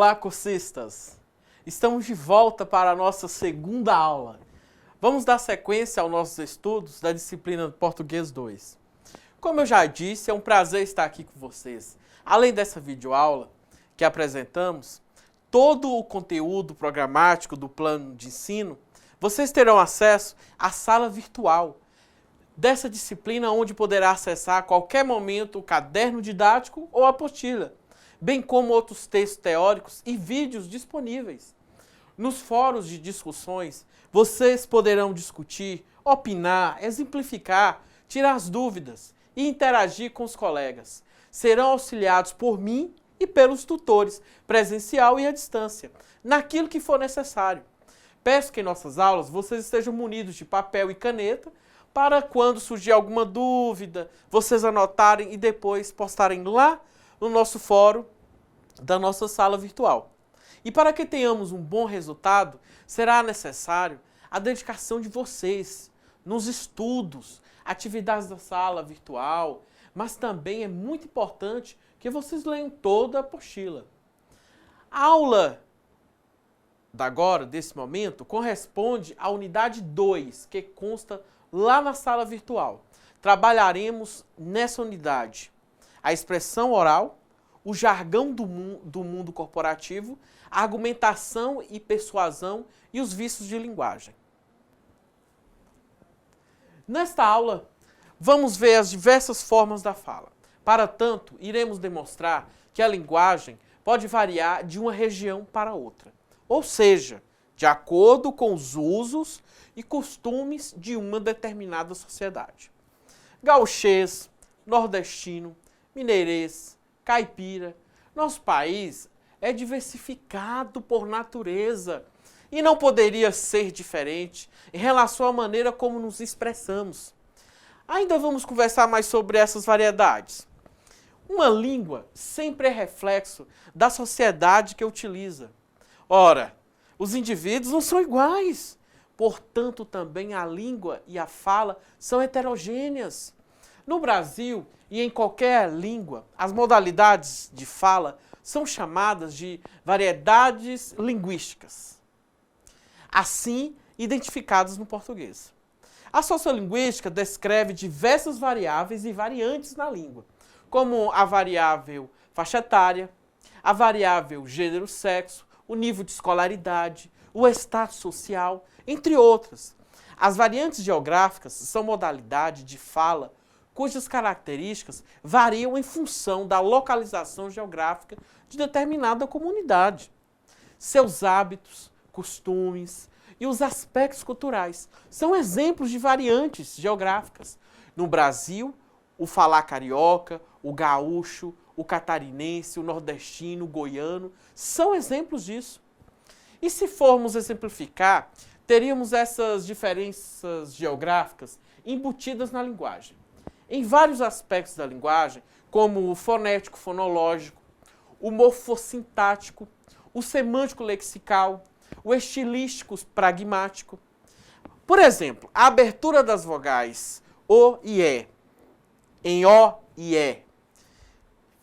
Olá, cursistas! Estamos de volta para a nossa segunda aula. Vamos dar sequência aos nossos estudos da disciplina Português 2. Como eu já disse, é um prazer estar aqui com vocês. Além dessa videoaula que apresentamos, todo o conteúdo programático do plano de ensino, vocês terão acesso à sala virtual dessa disciplina, onde poderá acessar a qualquer momento o caderno didático ou a apostila, bem como outros textos teóricos e vídeos disponíveis. Nos fóruns de discussões, vocês poderão discutir, opinar, exemplificar, tirar as dúvidas e interagir com os colegas. Serão auxiliados por mim e pelos tutores, presencial e à distância, naquilo que for necessário. Peço que em nossas aulas vocês estejam munidos de papel e caneta, para quando surgir alguma dúvida, vocês anotarem e depois postarem lá no nosso fórum da nossa sala virtual. E para que tenhamos um bom resultado, será necessário a dedicação de vocês nos estudos, atividades da sala virtual, mas também é muito importante que vocês leiam toda a apostila. A aula desse momento, corresponde à unidade 2, que consta lá na sala virtual. Trabalharemos nessa unidade a expressão oral, o jargão do mundo corporativo, a argumentação e persuasão e os vícios de linguagem. Nesta aula, vamos ver as diversas formas da fala. Para tanto, iremos demonstrar que a linguagem pode variar de uma região para outra, ou seja, de acordo com os usos e costumes de uma determinada sociedade. Gauchês, nordestino, mineirês, caipira. Nosso país é diversificado por natureza e não poderia ser diferente em relação à maneira como nos expressamos. Ainda vamos conversar mais sobre essas variedades. Uma língua sempre é reflexo da sociedade que utiliza. Ora, os indivíduos não são iguais, portanto também a língua e a fala são heterogêneas. No Brasil e em qualquer língua, as modalidades de fala são chamadas de variedades linguísticas, assim identificadas no português. A sociolinguística descreve diversas variáveis e variantes na língua, como a variável faixa etária, a variável gênero-sexo, o nível de escolaridade, o status social, entre outras. As variantes geográficas são modalidades de fala cujas características variam em função da localização geográfica de determinada comunidade. Seus hábitos, costumes e os aspectos culturais são exemplos de variantes geográficas. No Brasil, o falar carioca, o gaúcho, o catarinense, o nordestino, o goiano, são exemplos disso. E se formos exemplificar, teríamos essas diferenças geográficas embutidas na linguagem. Em vários aspectos da linguagem, como o fonético-fonológico, o morfossintático, o semântico-lexical, o estilístico-pragmático. Por exemplo, a abertura das vogais O e E, em O e E,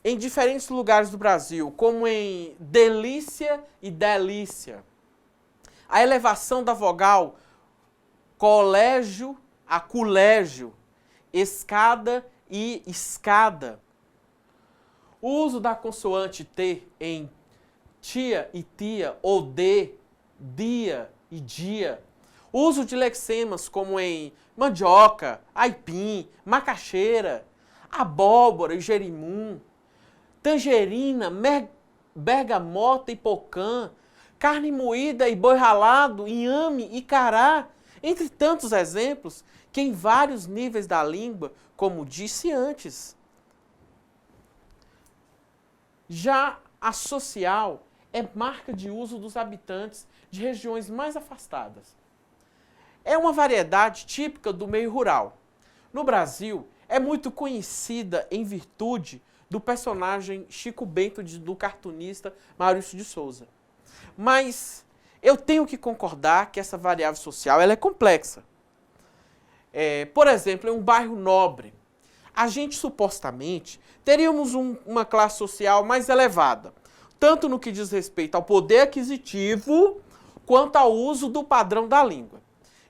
em diferentes lugares do Brasil, como em delícia e delícia. A elevação da vogal colégio a colégio, escada e escada. O uso da consoante T em tia e tia ou dia e dia. O uso de lexemas como em mandioca, aipim, macaxeira, abóbora e jerimum, tangerina, bergamota e pocã, carne moída e boi ralado, inhame e cará, entre tantos exemplos que em vários níveis da língua, como disse antes. Já a social é marca de uso dos habitantes de regiões mais afastadas. É uma variedade típica do meio rural. No Brasil, é muito conhecida em virtude do personagem Chico Bento do cartunista Maurício de Souza. Mas eu tenho que concordar que essa variável social ela é complexa. Por exemplo, em um bairro nobre, a gente supostamente teríamos uma classe social mais elevada, tanto no que diz respeito ao poder aquisitivo, quanto ao uso do padrão da língua.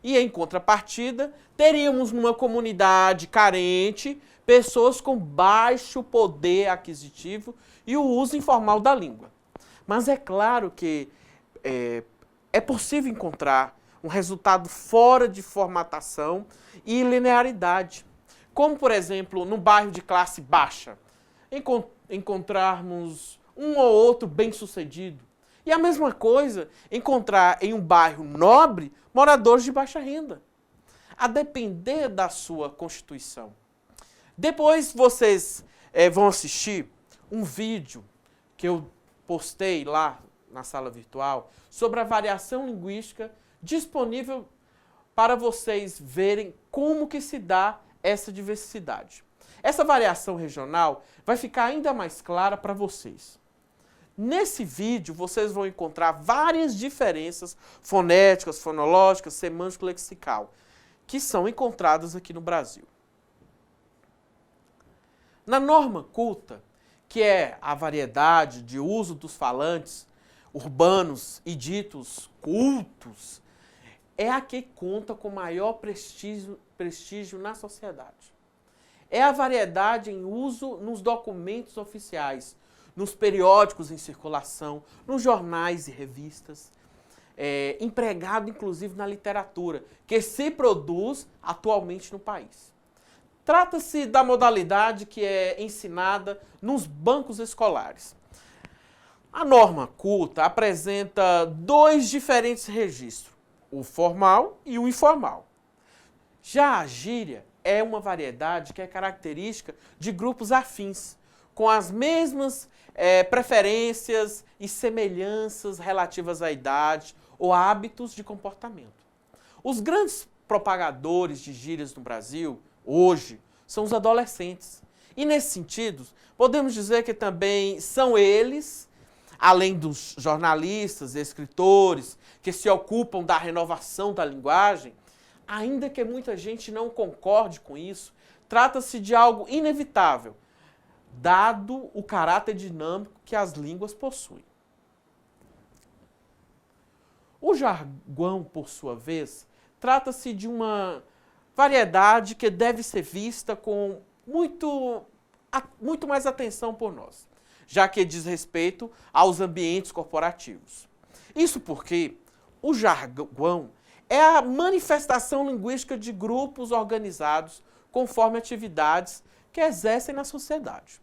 E, em contrapartida, teríamos numa comunidade carente pessoas com baixo poder aquisitivo e o uso informal da língua. Mas é claro que é possível encontrar um resultado fora de formatação e linearidade. Como, por exemplo, no bairro de classe baixa, encontrarmos um ou outro bem-sucedido. E a mesma coisa encontrar em um bairro nobre moradores de baixa renda, a depender da sua constituição. Depois vocês vão assistir um vídeo que eu postei lá na sala virtual sobre a variação linguística disponível para vocês verem como que se dá essa diversidade. Essa variação regional vai ficar ainda mais clara para vocês. Nesse vídeo, vocês vão encontrar várias diferenças fonéticas, fonológicas, semântico-lexical, que são encontradas aqui no Brasil. Na norma culta, que é a variedade de uso dos falantes urbanos e ditos cultos, é a que conta com maior prestígio na sociedade. É a variedade em uso nos documentos oficiais, nos periódicos em circulação, nos jornais e revistas, empregado inclusive na literatura, que se produz atualmente no país. Trata-se da modalidade que é ensinada nos bancos escolares. A norma culta apresenta dois diferentes registros, o formal e o informal. Já a gíria é uma variedade que é característica de grupos afins, com as mesmas preferências e semelhanças relativas à idade ou hábitos de comportamento. Os grandes propagadores de gírias no Brasil, hoje, são os adolescentes. E, nesse sentido, podemos dizer que também são eles, além dos jornalistas e escritores que se ocupam da renovação da linguagem, ainda que muita gente não concorde com isso, trata-se de algo inevitável, dado o caráter dinâmico que as línguas possuem. O jargão, por sua vez, trata-se de uma variedade que deve ser vista com muito mais atenção por nós, já que diz respeito aos ambientes corporativos. Isso porque o jargão é a manifestação linguística de grupos organizados conforme atividades que exercem na sociedade.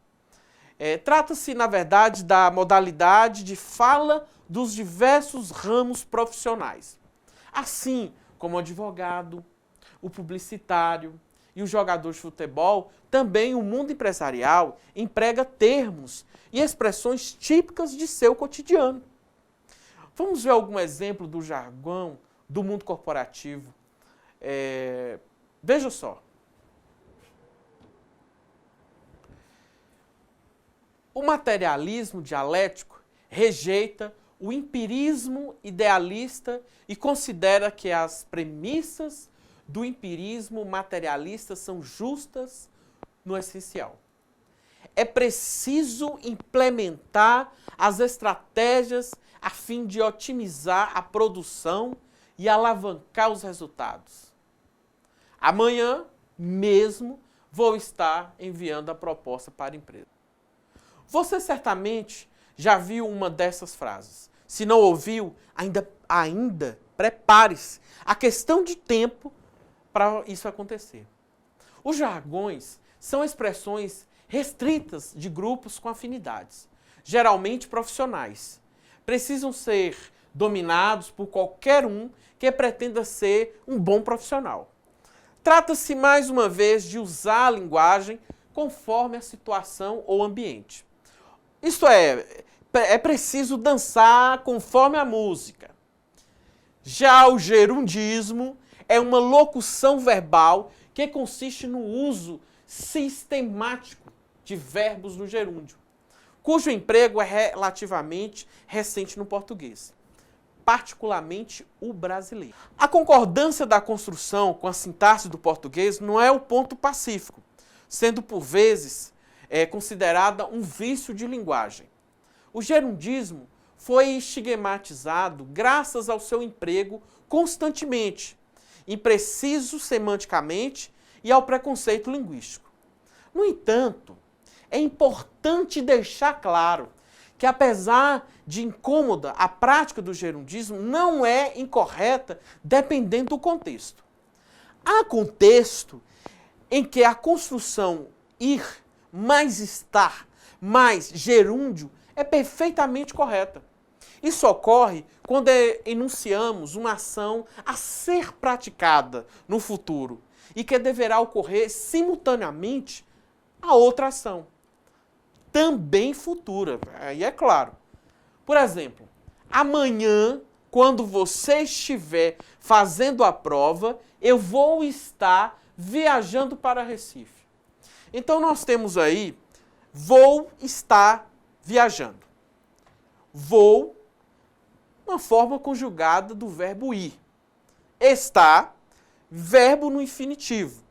Trata-se, na verdade, da modalidade de fala dos diversos ramos profissionais, assim como o advogado, o publicitário e o jogador de futebol. Também o mundo empresarial emprega termos e expressões típicas de seu cotidiano. Vamos ver algum exemplo do jargão do mundo corporativo. Veja só. O materialismo dialético rejeita o empirismo idealista e considera que as premissas do empirismo materialista são justas no essencial. É preciso implementar as estratégias a fim de otimizar a produção e alavancar os resultados. Amanhã mesmo vou estar enviando a proposta para a empresa. Você certamente já viu uma dessas frases. Se não ouviu, ainda prepare-se. A questão de tempo para isso acontecer. Os jargões são expressões restritas de grupos com afinidades, geralmente profissionais. Precisam ser dominados por qualquer um que pretenda ser um bom profissional. Trata-se, mais uma vez, de usar a linguagem conforme a situação ou ambiente. Isto é preciso dançar conforme a música. Já o gerundismo é uma locução verbal que consiste no uso sistemático de verbos no gerúndio, cujo emprego é relativamente recente no português, particularmente o brasileiro. A concordância da construção com a sintaxe do português não é o ponto pacífico, sendo por vezes considerada um vício de linguagem. O gerundismo foi estigmatizado graças ao seu emprego constantemente, impreciso semanticamente e ao preconceito linguístico. No entanto, é importante deixar claro que, apesar de incômoda, a prática do gerundismo não é incorreta dependendo do contexto. Há contexto em que a construção ir mais estar mais gerúndio é perfeitamente correta. Isso ocorre quando enunciamos uma ação a ser praticada no futuro e que deverá ocorrer simultaneamente a outra ação, também futura. Aí é claro. Por exemplo, amanhã, quando você estiver fazendo a prova, eu vou estar viajando para Recife. Então nós temos aí, vou estar viajando. Vou, uma forma conjugada do verbo ir. Está, verbo no infinitivo.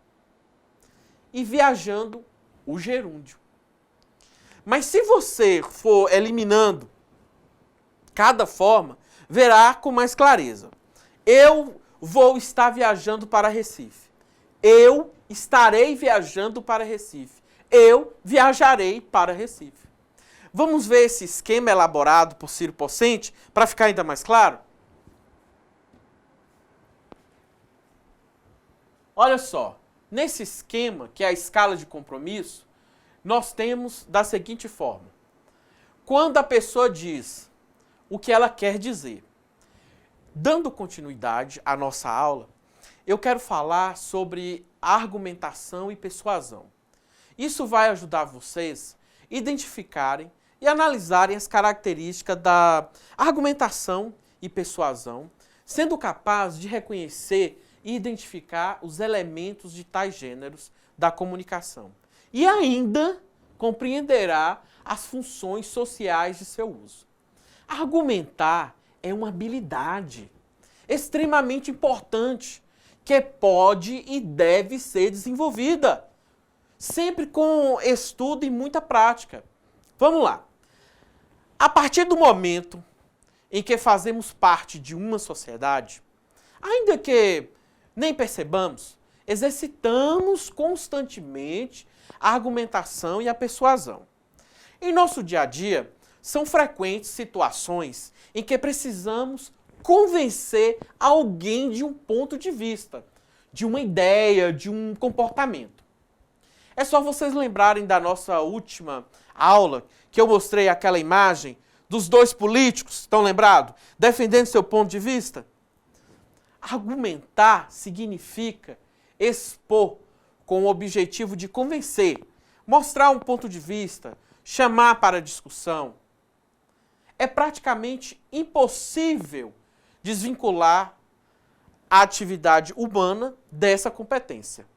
E viajando, o gerúndio. Mas se você for eliminando cada forma, verá com mais clareza. Eu vou estar viajando para Recife. Eu estarei viajando para Recife. Eu viajarei para Recife. Vamos ver esse esquema elaborado por Ciro Pocente para ficar ainda mais claro? Olha só, nesse esquema, que é a escala de compromisso, nós temos da seguinte forma. Quando a pessoa diz o que ela quer dizer, dando continuidade à nossa aula, eu quero falar sobre argumentação e persuasão. Isso vai ajudar vocês a identificarem e analisarem as características da argumentação e persuasão, sendo capaz de reconhecer e identificar os elementos de tais gêneros da comunicação. E ainda compreenderá as funções sociais de seu uso. Argumentar é uma habilidade extremamente importante que pode e deve ser desenvolvida, sempre com estudo e muita prática. Vamos lá. A partir do momento em que fazemos parte de uma sociedade, ainda que nem percebamos, exercitamos constantemente a argumentação e a persuasão. Em nosso dia a dia, são frequentes situações em que precisamos convencer alguém de um ponto de vista, de uma ideia, de um comportamento. É só vocês lembrarem da nossa última aula, que eu mostrei aquela imagem dos dois políticos, estão lembrados? Defendendo seu ponto de vista. Argumentar significa expor com o objetivo de convencer, mostrar um ponto de vista, chamar para discussão. É praticamente impossível desvincular a atividade humana dessa competência,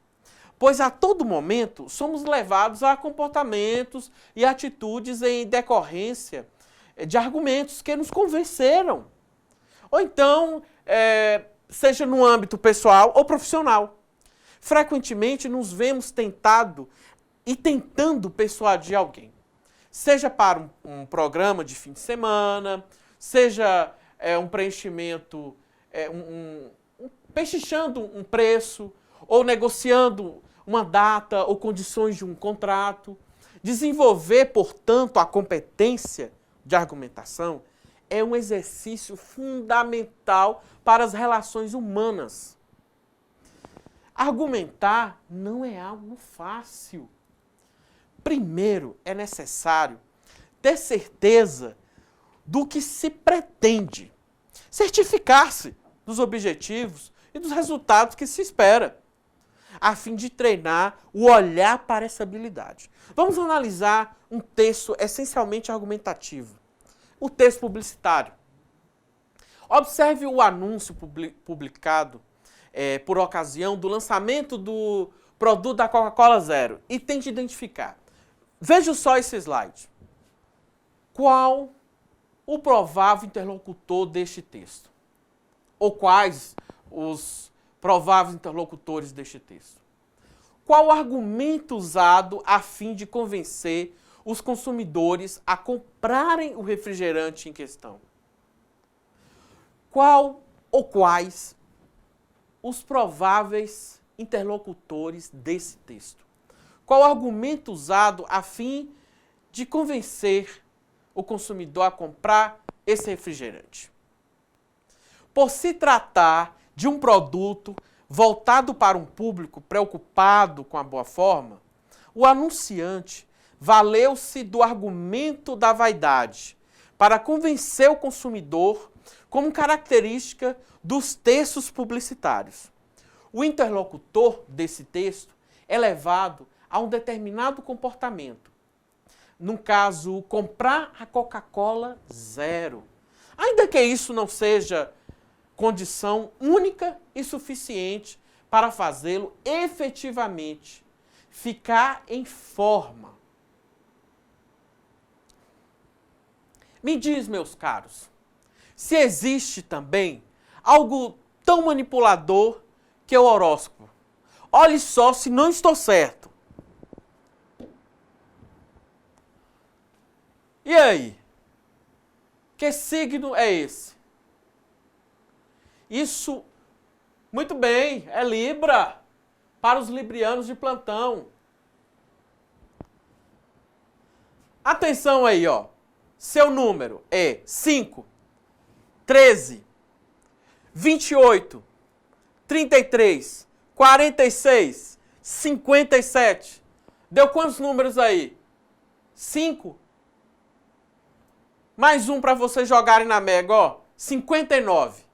pois a todo momento somos levados a comportamentos e atitudes em decorrência de argumentos que nos convenceram. Ou então, seja no âmbito pessoal ou profissional. Frequentemente nos vemos tentando persuadir alguém. Seja para um programa de fim de semana, seja um preenchimento, pechinchando um preço, ou negociando uma data ou condições de um contrato. Desenvolver, portanto, a competência de argumentação é um exercício fundamental para as relações humanas. Argumentar não é algo fácil. Primeiro, é necessário ter certeza do que se pretende, certificar-se dos objetivos e dos resultados que se espera, a fim de treinar o olhar para essa habilidade. Vamos analisar um texto essencialmente argumentativo, o texto publicitário. Observe o anúncio publicado por ocasião do lançamento do produto da Coca-Cola Zero e tente identificar. Veja só esse slide. Qual o provável interlocutor deste texto? Ou quais os prováveis interlocutores deste texto? Qual o argumento usado a fim de convencer os consumidores a comprarem o refrigerante em questão? Qual ou quais os prováveis interlocutores desse texto? Qual o argumento usado a fim de convencer o consumidor a comprar esse refrigerante? Por se tratar de um produto voltado para um público preocupado com a boa forma, o anunciante valeu-se do argumento da vaidade para convencer o consumidor como característica dos textos publicitários. O interlocutor desse texto é levado a um determinado comportamento. No caso, comprar a Coca-Cola zero. Ainda que isso não seja condição única e suficiente para fazê-lo efetivamente ficar em forma. Me diz, meus caros, se existe também algo tão manipulador que o horóscopo. Olhe só se não estou certo. E aí? Que signo é esse? Isso, muito bem, é Libra, para os librianos de plantão. Atenção aí, ó. Seu número é 5, 13, 28, 33, 46, 57. Deu quantos números aí? 5? Mais um para vocês jogarem na mega, ó. 59.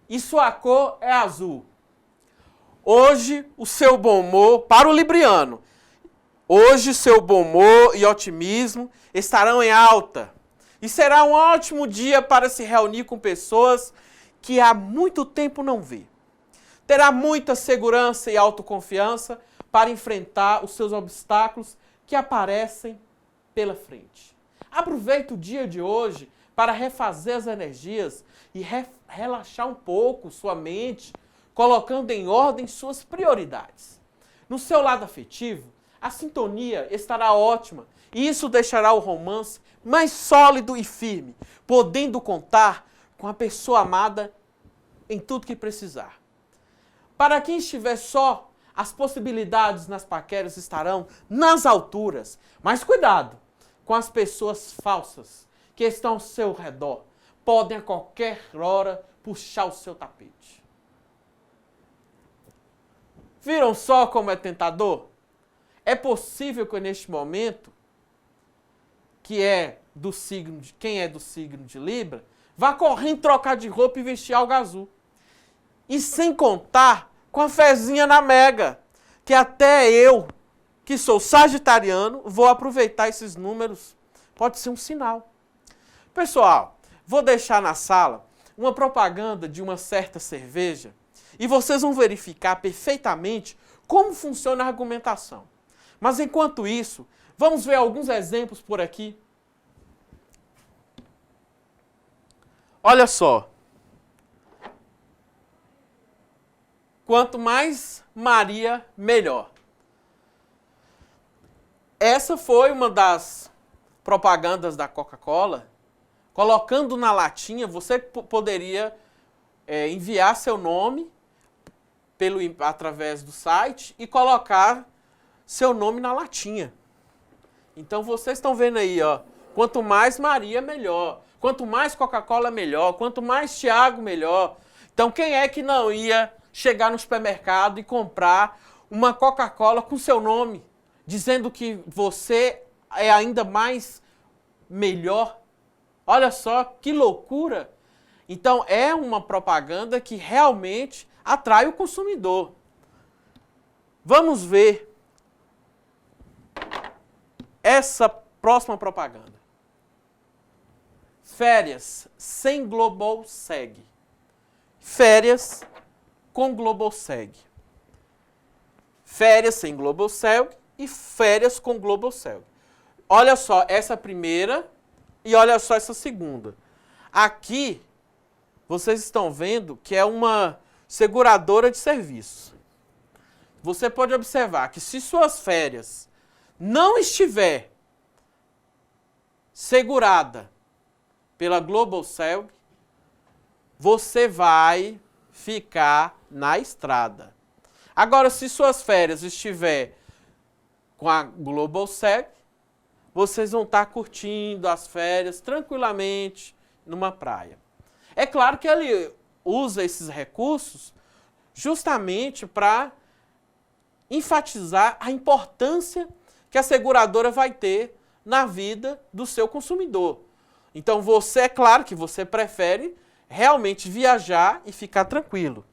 E sua cor é azul. Hoje, o seu bom humor, para o libriano, hoje seu bom humor e otimismo estarão em alta. E será um ótimo dia para se reunir com pessoas que há muito tempo não vê. Terá muita segurança e autoconfiança para enfrentar os seus obstáculos que aparecem pela frente. Aproveite o dia de hoje para refazer as energias e relaxar um pouco sua mente, colocando em ordem suas prioridades. No seu lado afetivo, a sintonia estará ótima e isso deixará o romance mais sólido e firme, podendo contar com a pessoa amada em tudo que precisar. Para quem estiver só, as possibilidades nas paqueras estarão nas alturas, mas cuidado com as pessoas falsas que estão ao seu redor. Podem a qualquer hora puxar o seu tapete. Viram só como é tentador? É possível que neste momento, quem é do signo de Libra, vá correndo trocar de roupa e vestir algo azul. E sem contar com a fezinha na mega, que até eu, que sou sagitariano, vou aproveitar esses números. Pode ser um sinal. Pessoal, vou deixar na sala uma propaganda de uma certa cerveja e vocês vão verificar perfeitamente como funciona a argumentação. Mas enquanto isso, vamos ver alguns exemplos por aqui. Olha só. Quanto mais Maria, melhor. Essa foi uma das propagandas da Coca-Cola. Colocando na latinha, você poderia enviar seu nome através do site e colocar seu nome na latinha. Então vocês estão vendo aí, ó, quanto mais Maria, melhor. Quanto mais Coca-Cola, melhor. Quanto mais Thiago, melhor. Então quem é que não ia chegar no supermercado e comprar uma Coca-Cola com seu nome, dizendo que você é ainda mais melhor? Olha só que loucura! Então é uma propaganda que realmente atrai o consumidor. Vamos ver essa próxima propaganda. Férias sem Globoseg. Férias com Globoseg. Férias sem Globoseg e férias com Globoseg. Olha só essa primeira e olha só essa segunda. Aqui, vocês estão vendo que é uma seguradora de serviços. Você pode observar que se suas férias não estiver segurada pela Global Seg, você vai ficar na estrada. Agora, se suas férias estiver com a Global Seg, vocês vão estar curtindo as férias tranquilamente numa praia. É claro que ele usa esses recursos justamente para enfatizar a importância que a seguradora vai ter na vida do seu consumidor. Então, é claro que você prefere realmente viajar e ficar tranquilo.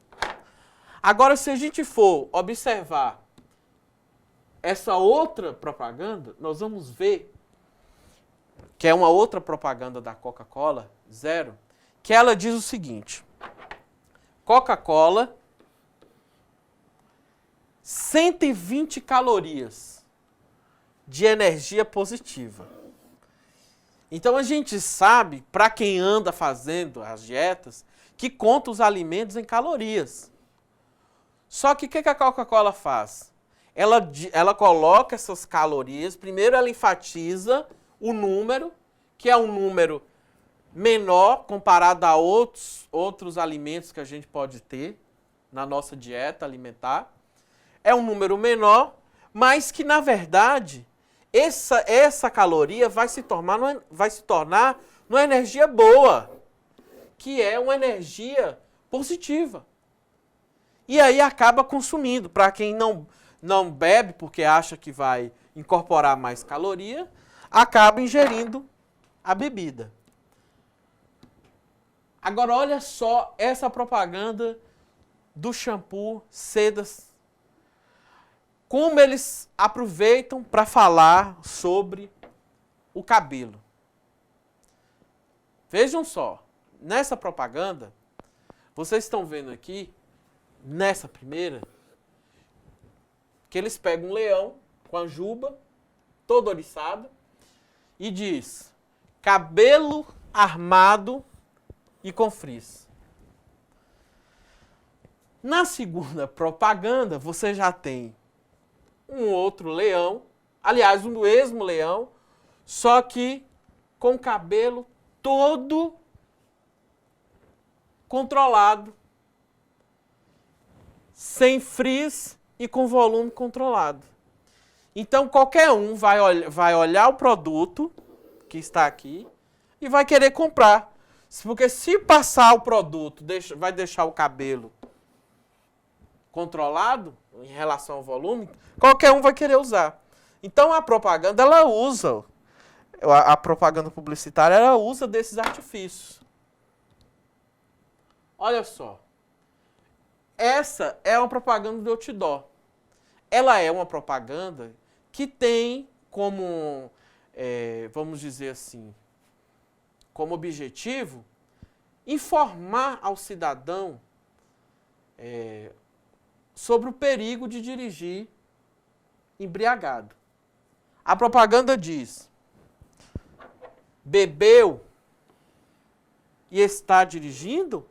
Agora, se a gente for observar essa outra propaganda, nós vamos ver que é uma outra propaganda da Coca-Cola Zero, que ela diz o seguinte: Coca-Cola, 120 calorias de energia positiva. Então a gente sabe, para quem anda fazendo as dietas, que conta os alimentos em calorias. Só que o que a Coca-Cola faz? Ela coloca essas calorias, primeiro ela enfatiza o número, que é um número menor comparado a outros alimentos que a gente pode ter na nossa dieta alimentar. É um número menor, mas que, na verdade, essa caloria vai se tornar uma energia boa, que é uma energia positiva. E aí acaba consumindo. Para quem não bebe porque acha que vai incorporar mais caloria, acaba ingerindo a bebida. Agora olha só essa propaganda do shampoo Sedas. Como eles aproveitam para falar sobre o cabelo. Vejam só, nessa propaganda, vocês estão vendo aqui, nessa primeira, que eles pegam um leão com a juba, todo oriçado, e diz, cabelo armado e com frizz. Na segunda propaganda, você já tem um outro leão, aliás, um mesmo leão, só que com o cabelo todo controlado, sem frizz e com volume controlado. Então, qualquer um vai olhar o produto que está aqui e vai querer comprar. Porque se passar o produto, vai deixar o cabelo controlado em relação ao volume, qualquer um vai querer usar. Então a propaganda, a propaganda publicitária, ela usa desses artifícios. Olha só. Essa é uma propaganda do outdoor. Ela é uma propaganda que tem como, vamos dizer assim, como objetivo informar ao cidadão sobre o perigo de dirigir embriagado. A propaganda diz: bebeu e está dirigindo?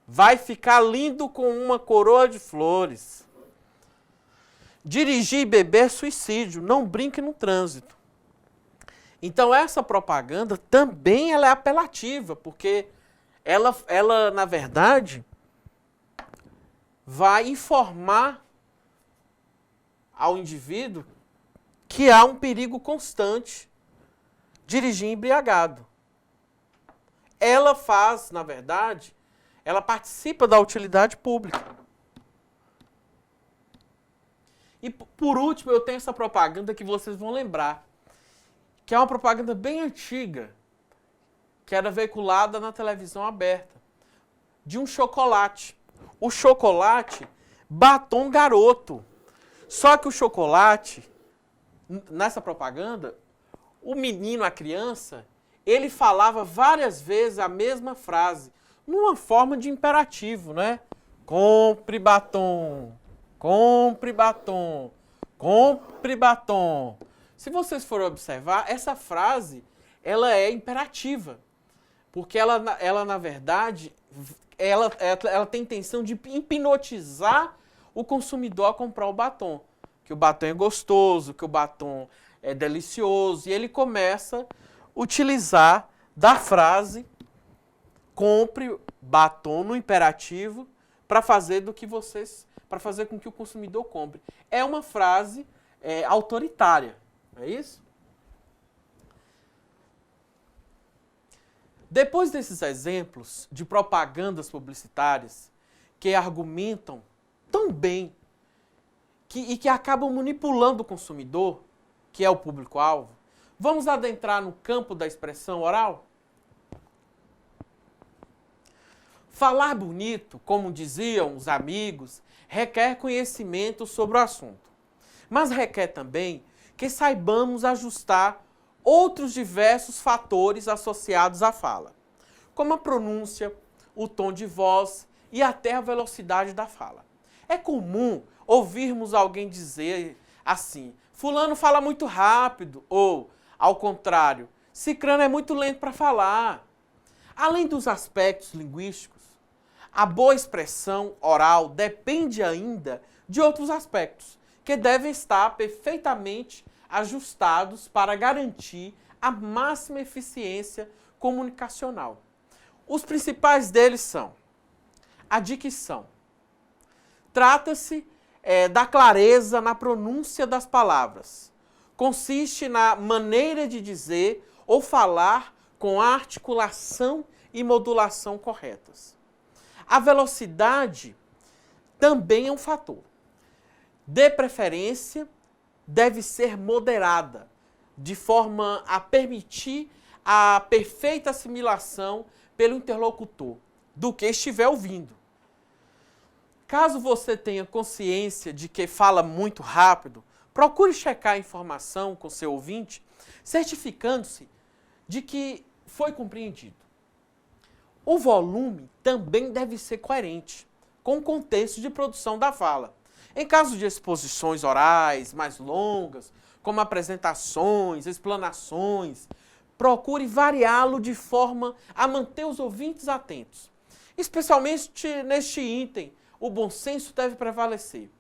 Vai ficar lindo com uma coroa de flores. Dirigir e beber é suicídio, não brinque no trânsito. Então essa propaganda também ela é apelativa, porque ela na verdade, vai informar ao indivíduo que há um perigo constante dirigir embriagado. Ela faz, na verdade, ela participa da utilidade pública. E por último, eu tenho essa propaganda que vocês vão lembrar, que é uma propaganda bem antiga, que era veiculada na televisão aberta, de um chocolate. O chocolate Batom Garoto. Só que o chocolate, nessa propaganda, o menino, a criança, ele falava várias vezes a mesma frase, numa forma de imperativo, né? Compre batom, compre batom, compre batom. Se vocês forem observar, essa frase, ela é imperativa. Porque ela na verdade, ela tem intenção de hipnotizar o consumidor a comprar o batom. Que o batom é gostoso, que o batom é delicioso. E ele começa a utilizar da frase compre batom no imperativo para fazer com que o consumidor compre. É uma frase autoritária, não é isso? Depois desses exemplos de propagandas publicitárias que argumentam tão bem e que acabam manipulando o consumidor, que é o público-alvo, vamos adentrar no campo da expressão oral? Falar bonito, como diziam os amigos, requer conhecimento sobre o assunto, mas requer também que saibamos ajustar outros diversos fatores associados à fala, como a pronúncia, o tom de voz e até a velocidade da fala. É comum ouvirmos alguém dizer assim, fulano fala muito rápido, ou, ao contrário, cicrano é muito lento para falar. Além dos aspectos linguísticos, a boa expressão oral depende ainda de outros aspectos, que devem estar perfeitamente ajustados para garantir a máxima eficiência comunicacional. Os principais deles são a dicção. Trata-se da clareza na pronúncia das palavras. Consiste na maneira de dizer ou falar com a articulação e modulação corretas. A velocidade também é um fator. De preferência, deve ser moderada, de forma a permitir a perfeita assimilação pelo interlocutor do que estiver ouvindo. Caso você tenha consciência de que fala muito rápido, procure checar a informação com seu ouvinte, certificando-se de que foi compreendido. O volume também deve ser coerente com o contexto de produção da fala. Em caso de exposições orais mais longas, como apresentações, explanações, procure variá-lo de forma a manter os ouvintes atentos. Especialmente neste item, o bom senso deve prevalecer.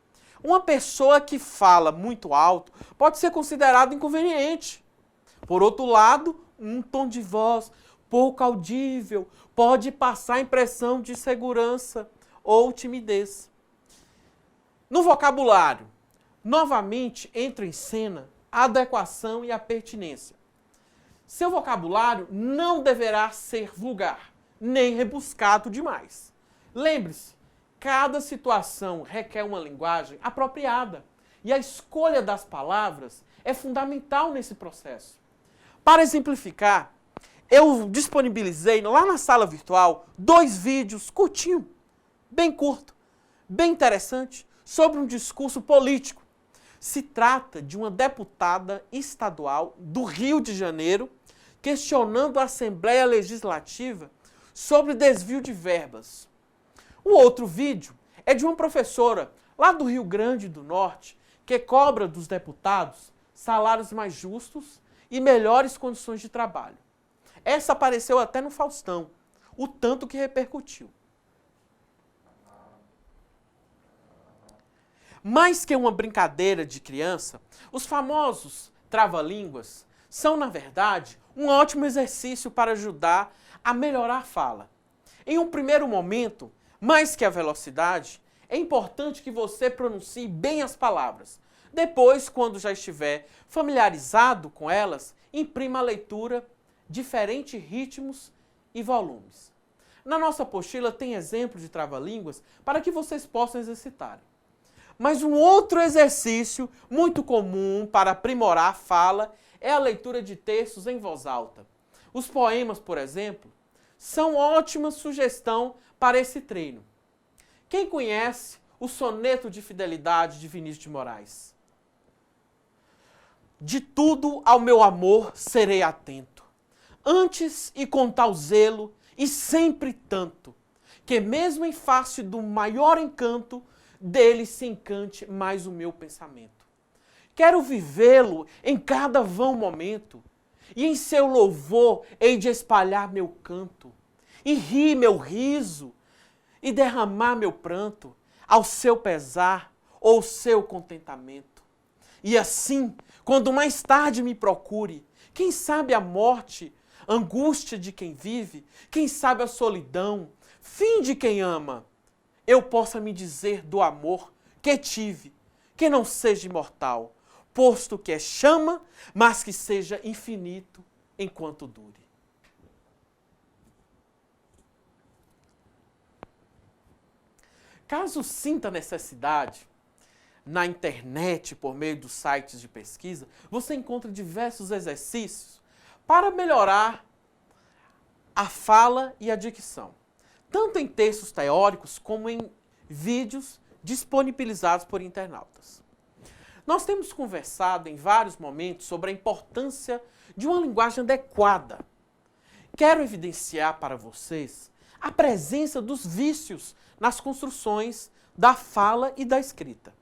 Uma pessoa que fala muito alto pode ser considerada inconveniente. Por outro lado, um tom de voz pouco audível pode passar a impressão de segurança ou timidez. No vocabulário, novamente entra em cena a adequação e a pertinência. Seu vocabulário não deverá ser vulgar, nem rebuscado demais. Lembre-se, cada situação requer uma linguagem apropriada e a escolha das palavras é fundamental nesse processo. Para exemplificar, eu disponibilizei lá na sala virtual 2 vídeos curtinhos, bem curto, bem interessante, sobre um discurso político. Se trata de uma deputada estadual do Rio de Janeiro questionando a Assembleia Legislativa sobre desvio de verbas. O outro vídeo é de uma professora lá do Rio Grande do Norte que cobra dos deputados salários mais justos e melhores condições de trabalho. Essa apareceu até no Faustão, o tanto que repercutiu. Mais que uma brincadeira de criança, os famosos trava-línguas são, na verdade, um ótimo exercício para ajudar a melhorar a fala. Em um primeiro momento, mais que a velocidade, é importante que você pronuncie bem as palavras. Depois, quando já estiver familiarizado com elas, imprima a leitura, diferentes ritmos e volumes. Na nossa apostila tem exemplos de trava-línguas para que vocês possam exercitar. Mas um outro exercício muito comum para aprimorar a fala é a leitura de textos em voz alta. Os poemas, por exemplo, são ótima sugestão para esse treino. Quem conhece o soneto de fidelidade de Vinícius de Moraes? De tudo ao meu amor serei atento, antes e com tal zelo, e sempre tanto, que mesmo em face do maior encanto, dele se encante mais o meu pensamento. Quero vivê-lo em cada vão momento, e em seu louvor hei de espalhar meu canto, e rir meu riso, e derramar meu pranto, ao seu pesar ou seu contentamento. E assim, quando mais tarde me procure, quem sabe a morte, angústia de quem vive, quem sabe a solidão, fim de quem ama, eu possa me dizer do amor que tive, que não seja imortal, posto que é chama, mas que seja infinito enquanto dure. Caso sinta necessidade, na internet, por meio dos sites de pesquisa, você encontra diversos exercícios para melhorar a fala e a dicção, tanto em textos teóricos como em vídeos disponibilizados por internautas. Nós temos conversado em vários momentos sobre a importância de uma linguagem adequada. Quero evidenciar para vocês a presença dos vícios nas construções da fala e da escrita.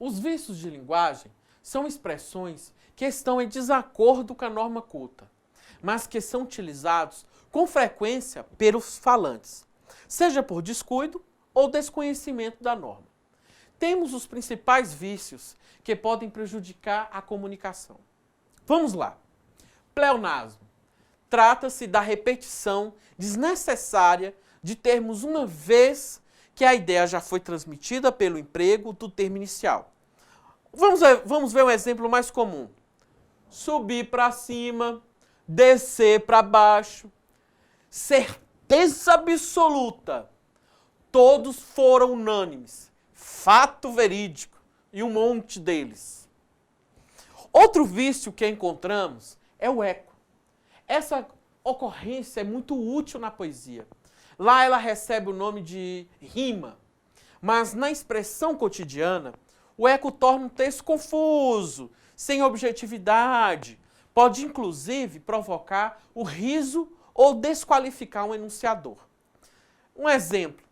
Os vícios de linguagem são expressões que estão em desacordo com a norma culta, mas que são utilizados com frequência pelos falantes, seja por descuido ou desconhecimento da norma. Temos os principais vícios que podem prejudicar a comunicação. Vamos lá. Pleonasmo. Trata-se da repetição desnecessária de termos uma vez que a ideia já foi transmitida pelo emprego do termo inicial. Vamos ver um exemplo mais comum. Subir para cima, descer para baixo. Certeza absoluta. Todos foram unânimes. Fato verídico. E um monte deles. Outro vício que encontramos é o eco. Essa ocorrência é muito útil na poesia. Lá ela recebe o nome de rima. Mas na expressão cotidiana, o eco torna um texto confuso, sem objetividade. Pode, inclusive, provocar o riso ou desqualificar um enunciador. Um exemplo.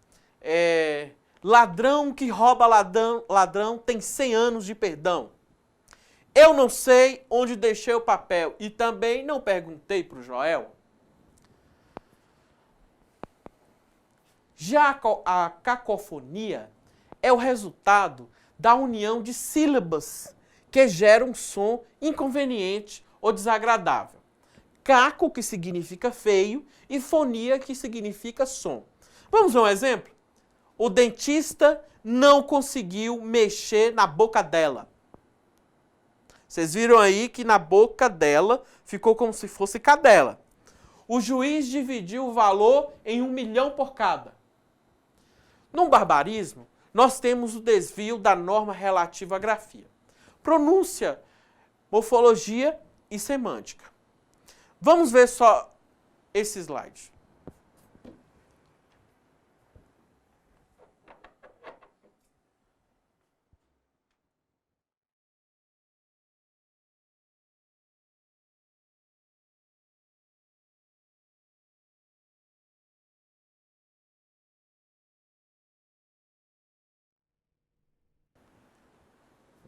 Ladrão que rouba ladrão tem 100 anos de perdão. Eu não sei onde deixei o papel e também não perguntei para o Joel. Já a cacofonia é o resultado da união de sílabas que geram um som inconveniente ou desagradável. Caco, que significa feio, e fonia, que significa som. Vamos ver um exemplo? O dentista não conseguiu mexer na boca dela. Vocês viram aí que na boca dela ficou como se fosse cadela. O juiz dividiu o valor em 1 milhão por cada. No barbarismo, nós temos o desvio da norma relativa à grafia. Pronúncia, morfologia e semântica. Vamos ver só esse slide.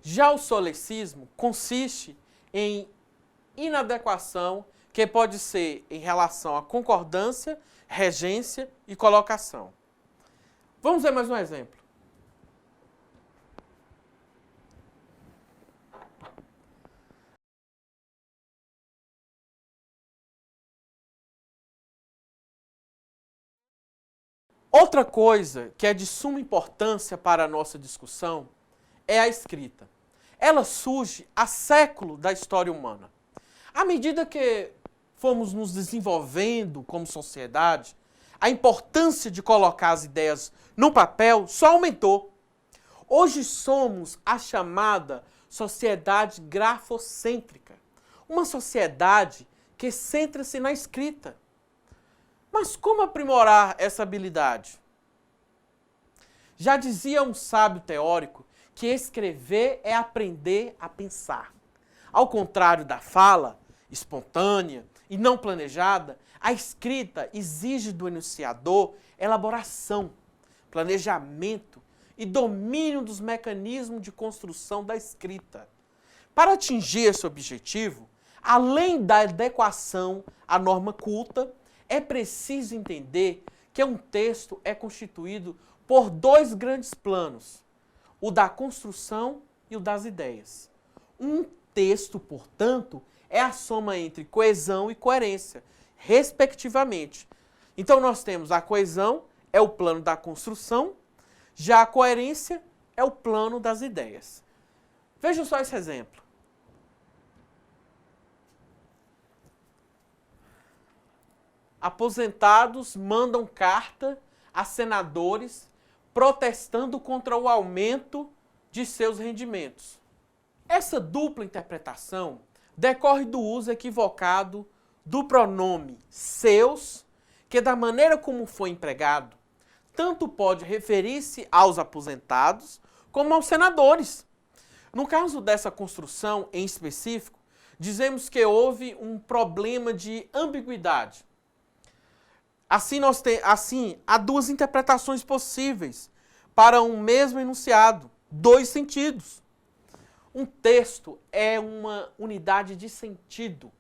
Já o solecismo consiste em inadequação, que pode ser em relação à concordância, regência e colocação. Vamos ver mais um exemplo. Outra coisa que é de suma importância para a nossa discussão é a escrita. Ela surge há séculos da história humana. À medida que fomos nos desenvolvendo como sociedade, a importância de colocar as ideias no papel só aumentou. Hoje somos a chamada sociedade grafocêntrica, uma sociedade que centra-se na escrita. Mas como aprimorar essa habilidade? Já dizia um sábio teórico que escrever é aprender a pensar. Ao contrário da fala, espontânea e não planejada, a escrita exige do enunciador elaboração, planejamento e domínio dos mecanismos de construção da escrita. Para atingir esse objetivo, além da adequação à norma culta, é preciso entender que um texto é constituído por 2 grandes planos, o da construção e o das ideias. Um texto, portanto, é a soma entre coesão e coerência, respectivamente. Então nós temos a coesão, é o plano da construção, já a coerência é o plano das ideias. Vejam só esse exemplo. Aposentados mandam carta a senadores protestando contra o aumento de seus rendimentos. Essa dupla interpretação decorre do uso equivocado do pronome seus, que da maneira como foi empregado, tanto pode referir-se aos aposentados como aos senadores. No caso dessa construção em específico, dizemos que houve um problema de ambiguidade. Assim, há duas interpretações possíveis para um mesmo enunciado, dois sentidos. Um texto é uma unidade de sentido.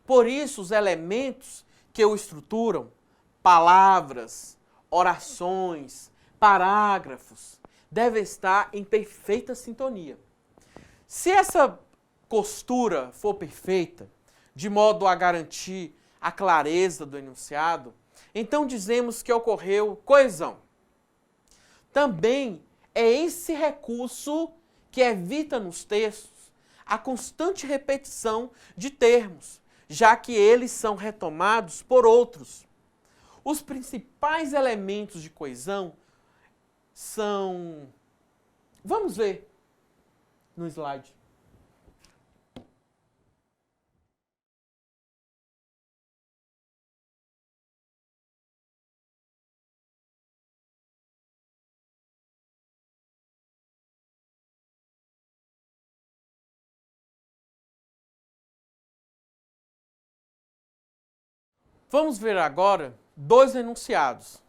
Por isso, os elementos que o estruturam, palavras, orações, parágrafos, devem estar em perfeita sintonia. Se essa costura for perfeita, de modo a garantir a clareza do enunciado, então dizemos que ocorreu coesão. Também é esse recurso que evita nos textos a constante repetição de termos, já que eles são retomados por outros. Os principais elementos de coesão são... Vamos ver no slide. Vamos ver agora dois enunciados.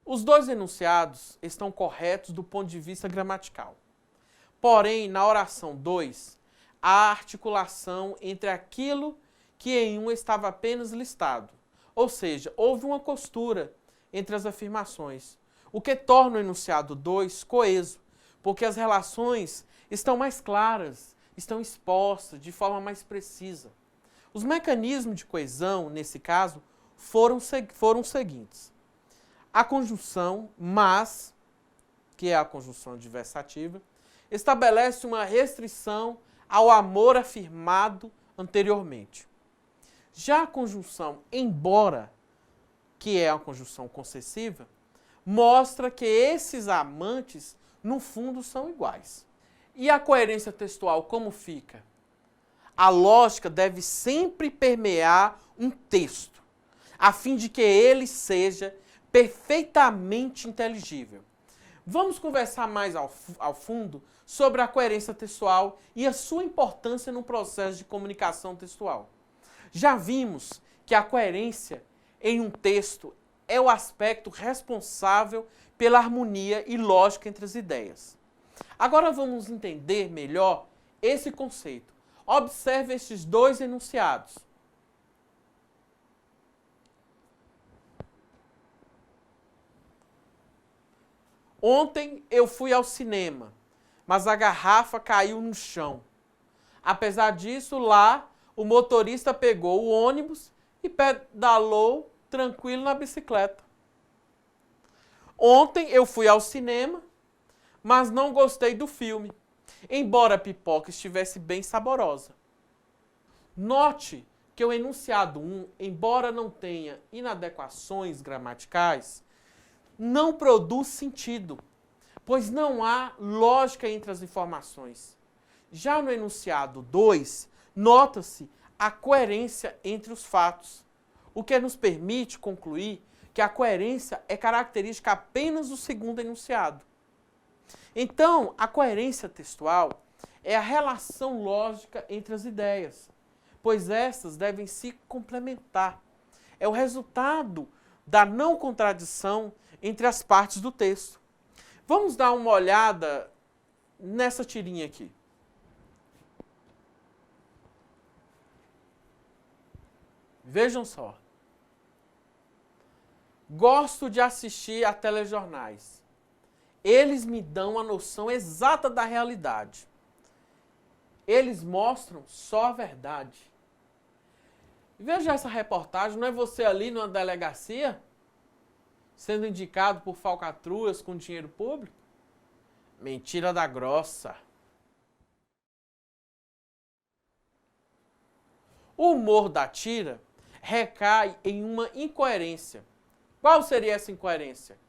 Os dois enunciados estão corretos do ponto de vista gramatical. Porém, na oração 2, há articulação entre aquilo que em um estava apenas listado. Ou seja, houve uma costura entre as afirmações, o que torna o enunciado 2 coeso, porque as relações estão mais claras, estão expostas de forma mais precisa. Os mecanismos de coesão, nesse caso, foram os seguintes. A conjunção mas, que é a conjunção adversativa, estabelece uma restrição ao amor afirmado anteriormente. Já a conjunção embora, que é a conjunção concessiva, mostra que esses amantes, no fundo, são iguais. E a coerência textual como fica? A lógica deve sempre permear um texto, a fim de que ele seja perfeitamente inteligível. Vamos conversar mais ao fundo sobre a coerência textual e a sua importância no processo de comunicação textual. Já vimos que a coerência em um texto é o aspecto responsável pela harmonia e lógica entre as ideias. Agora vamos entender melhor esse conceito. Observe estes dois enunciados. Ontem eu fui ao cinema, mas a garrafa caiu no chão. Apesar disso, lá o motorista pegou o ônibus e pedalou tranquilo na bicicleta. Ontem eu fui ao cinema, mas não gostei do filme, embora a pipoca estivesse bem saborosa. Note que o enunciado 1, embora não tenha inadequações gramaticais, não produz sentido, pois não há lógica entre as informações. Já no enunciado 2, nota-se a coerência entre os fatos, o que nos permite concluir que a coerência é característica apenas do segundo enunciado. Então, a coerência textual é a relação lógica entre as ideias, pois estas devem se complementar. É o resultado da não contradição entre as partes do texto. Vamos dar uma olhada nessa tirinha aqui. Vejam só. Gosto de assistir a telejornais. Eles me dão a noção exata da realidade. Eles mostram só a verdade. Veja essa reportagem, não é você ali numa delegacia, sendo indicado por falcatruas com dinheiro público? Mentira da grossa. O humor da tira recai em uma incoerência. Qual seria essa incoerência?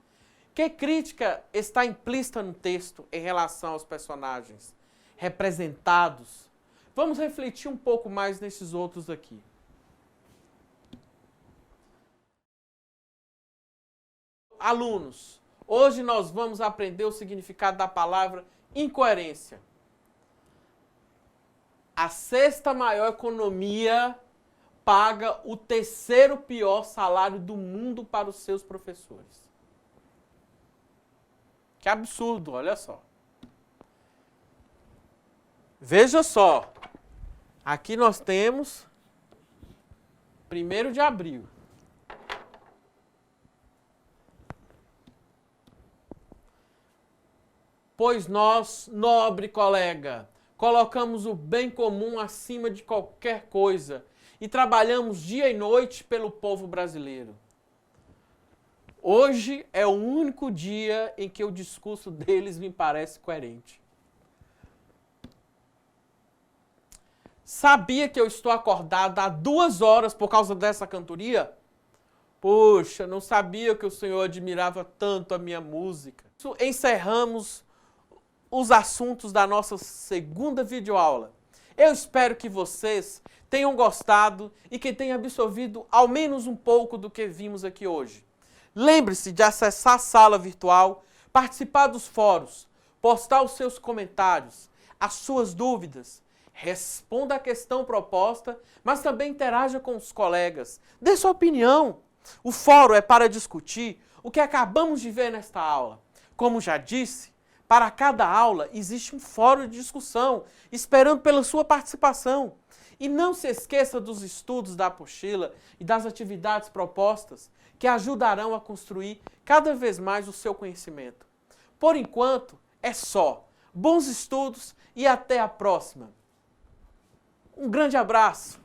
Que crítica está implícita no texto em relação aos personagens representados? Vamos refletir um pouco mais nesses outros aqui. Alunos, hoje nós vamos aprender o significado da palavra incoerência. A sexta maior economia paga o terceiro pior salário do mundo para os seus professores. Que absurdo, olha só. Veja só. Aqui nós temos 1º de abril. Pois nós, nobre colega, colocamos o bem comum acima de qualquer coisa e trabalhamos dia e noite pelo povo brasileiro. Hoje é o único dia em que o discurso deles me parece coerente. Sabia que eu estou acordado há 2 horas por causa dessa cantoria? Poxa, não sabia que o senhor admirava tanto a minha música. Encerramos os assuntos da nossa segunda videoaula. Eu espero que vocês tenham gostado e que tenham absorvido ao menos um pouco do que vimos aqui hoje. Lembre-se de acessar a sala virtual, participar dos fóruns, postar os seus comentários, as suas dúvidas, responda a questão proposta, mas também interaja com os colegas, dê sua opinião. O fórum é para discutir o que acabamos de ver nesta aula. Como já disse, para cada aula existe um fórum de discussão, esperando pela sua participação. E não se esqueça dos estudos da apostila e das atividades propostas, que ajudarão a construir cada vez mais o seu conhecimento. Por enquanto, é só. Bons estudos e até a próxima. Um grande abraço!